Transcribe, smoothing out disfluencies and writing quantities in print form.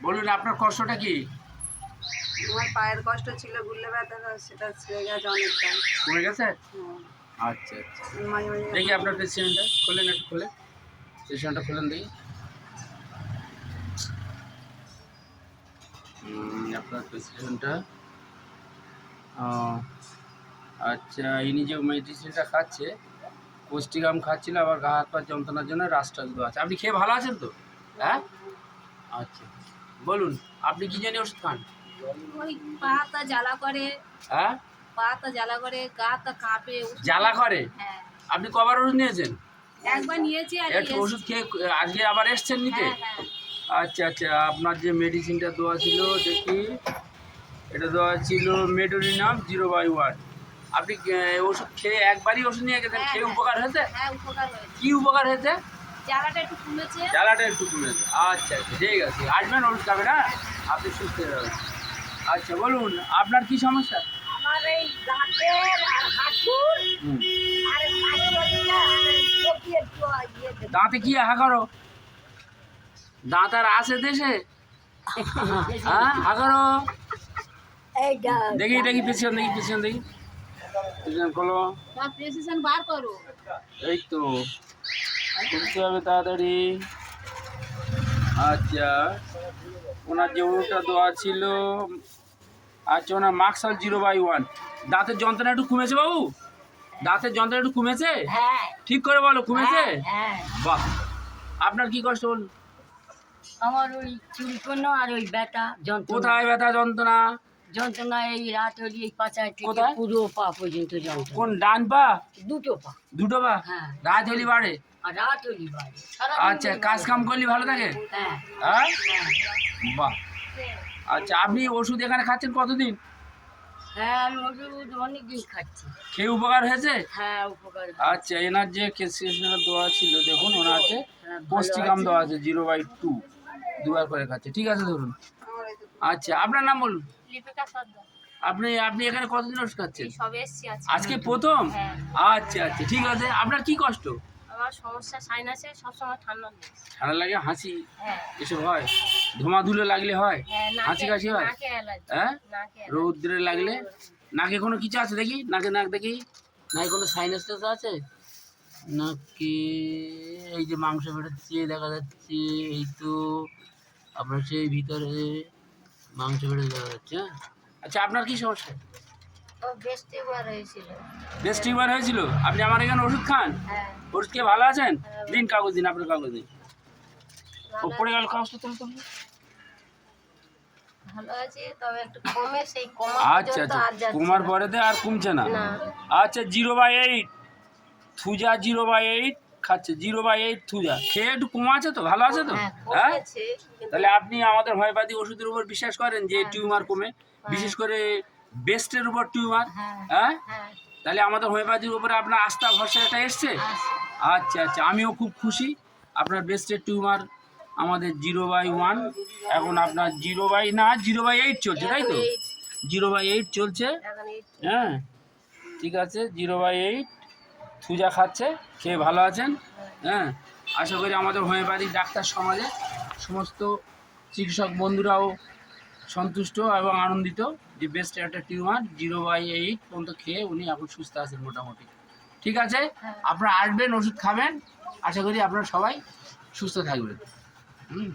বলুন আপনার কষ্টটা কি? আমার পায়ের কষ্ট ছিল, গুল্লে ব্যথা, সেটা ছেড়ে গেছে অনেকটা। কমে গেছে? হ্যাঁ, আচ্ছা আচ্ছা, মাঝে মাঝে দেখি আপনার প্রেসিডেন্টটা খোলেন, একটু খোলেন, প্রেসিডেন্টটা খোলেন দেখি। আপনার প্রেসিডেন্টটা, আচ্ছা, ইনি যে মেডিসিনটা খাচ্ছে, পুষ্টিকাম খাচ্ছিল, আবার গা হাত পা যন্ত্রণার জন্য রাস্তাগুলো আছে। আপনি খেয়ে ভালো আছেন তো? হ্যাঁ, আচ্ছা, বলুন আপনি কি জানি ওষুধ খান? ওই পাটা জ্বালা করে, হ্যাঁ, পাটা জ্বালা করে, গাটা কাঁপে। জ্বালা করে? হ্যাঁ, আপনি কবার ওষুধ নিয়েছেন? একবার নিয়েছি আর একটু ওষুধ খেয়ে আজকে আবার এসছেন নিতে? হ্যাঁ হ্যাঁ, আচ্ছা আচ্ছা, আপনার যে মেডিসিনটা দেওয়া ছিল দেখি, এটা দেওয়া ছিল মেডোরিনাম 0/1। আপনি ওষুধ খেয়ে একবারই ওষুধ নিয়ে গেছেন, খেয়ে উপকার হয়েছে? হ্যাঁ উপকার হয়েছে, কি উপকার হয়েছে? জ্বালাটা একটু কমেছে। জ্বালাটা একটু কমেছে। আচ্ছা আচ্ছা, ঠিক আছে, আসবেন ওষুধ খাবেন, হ্যাঁ, আপনি সুস্থ হয়ে যাবেন। আচ্ছা বলুন আপনার কি সমস্যা? আমার এই দাঁতের আর হাঁটুর হুম, আর মাঝখানটা আর এই চোখে একটু দাঁতে কি হা করো? দাঁত আর আছে দেশে? হ্যাঁ, হা করো। এইটা দেখি দেখি পেছন, দেখি পেছন, দেখি পেছন খোলো। প্রেসক্রিপশন বার করো। এই তো করতে হবে তাড়াতাড়ি। আচ্ছা, ওনার যে ওষুধটা দেওয়া ছিল, আচ্ছা, ওনার মার্কসাল 0/1। দাঁতের যন্ত্রণা একটু কমেছে বাবু? দাঁতের যন্ত্রণা একটু কমেছে? হ্যাঁ ঠিক করে বলো, কমেছে? হ্যাঁ, বাহ, আপনার কি কষ্ট বলুন? আমার ওই চুলকোনো আর ওই ব্যথা যন্ত্রণা, কোথায় ব্যথা যন্ত্রণা? যন্ত্রণা এই রাত হলি এই পাচার থেকে কোথায়? পুরো পা পর্যন্ত যন্ত্রণা। কোন ডান পা? দুটো পা। দুটো পা? হ্যাঁ, রাত হলি বাড়ে? আর রাত হলি বাড়ে। আচ্ছা, কাজ কাম করলে ভালো থাকে? হ্যাঁ হ্যাঁ, হ্যাঁ বাহ। আচ্ছা, আপনি ওষুধ এখানে খাচ্ছেন কতদিন? হ্যাঁ, আমি ওষুধ অনেকদিন খাচ্ছি। খেয়ে উপকার হয়েছে? হ্যাঁ উপকার। আচ্ছা, এনার যে প্রেসক্রিপশনটা দেওয়া ছিল দেখুন, ওনার আছে হ্যাঁ, ভালো পুষ্টিকাম আছে। দেওয়া আছে 0/2, দুবার করে খাচ্ছে, ঠিক আছে ধরুন। আচ্ছা, আপনার নাম বলুন। লিপিকা সর্দার। আপনি আপনি এখানে কতদিন ওষুধ খাচ্ছেন? সবে এসছি আজকে প্রথম? হ্যাঁ। আচ্ছা আচ্ছা, ঠিক আছে। আপনার কি কষ্ট? আমার সমস্যা সাইনাসে, সবসময় ঠান্ডা লাগে। ঠান্ডা লাগে, হাসি হ্যাঁ এসব হয়? ধোঁয়াধুলো লাগলে হয়? হ্যাঁ, হাঁচি কাশি হয়? নাকে অ্যালার্জি। হ্যাঁ, নাকে রৌদ্রে লাগলে? নাকে কোনো কিছু আছে দেখি, নাকে নাক দেখি, নাকি কোনো সাইনাস টাস আছে নাকি? এই যে মাংস বেরোচ্ছে দেখা যাচ্ছে, এই তো আপনার সেই ভিতরে মাংস বেরোতে দেখা যাচ্ছে। হ্যাঁ, আচ্ছা, আপনার কি সমস্যা? ও বেস্টেবার হয়েছিল। বেশ টিউমার হয়েছিল? আপনি আমার এখানে ওষুধ খান? হ্যাঁ ওষুধ খেয়ে ভালো আছেন? দিন কাগজ দিন, আপনার কাগজ দিন। ও ভালো পড়ে গেল কাগজটা, তো ভালো আছে, তবে একটু কমে, সেই কমা আচ্ছা পর্যন্ত আচ্ছা, আর যাচ্ছে কুমার না। পরেতে আর কমছে না? না। আচ্ছা, 0/8 থুজা 0/8 খাচ্ছে, 0/8 থুজা খেয়ে একটু কমা আছে তো, ভালো আছে তো? হ্যাঁ হ্যাঁ, কমেছে, কিন্তু তাহলে আপনি আমাদের হোমিওপ্যাথি ওষুধের উপর বিশ্বাস করেন যে হ্যাঁ। টিউমার কমে, বিশেষ করে বেস্টের উপর টিউমার? হ্যাঁ হ্যাঁ, হ্যাঁ তাহলে আমাদের হোমিওপ্যাথির উপরে আপনার আস্থা ভরসাটা এসছে? আছে। আচ্ছা আচ্ছা, আমিও খুব খুশি। আপনার বেস্টের টিউমার আমাদের 0/1, এখন আপনার 0/8 চলছে, তাই তো? 0/8 চলছে। এখন এই হ্যাঁ, ঠিক আছে, 0/8 থুজা খাচ্ছে, খেয়ে ভালো আছেন। হ্যাঁ, আশা করি আমাদের হোমিওপ্যাথিক ডাক্তার সমাজে সমস্ত চিকিৎসক বন্ধুরাও সন্তুষ্ট এবং আনন্দিত যে বেস্ট একটা টিউমার 0/8 পর্যন্ত খেয়ে উনি এখন সুস্থ আছেন মোটামুটি। ঠিক আছে, আপনারা আসবেন, ওষুধ খাবেন, আশা করি আপনারা সবাই সুস্থ থাকবেন। হুম।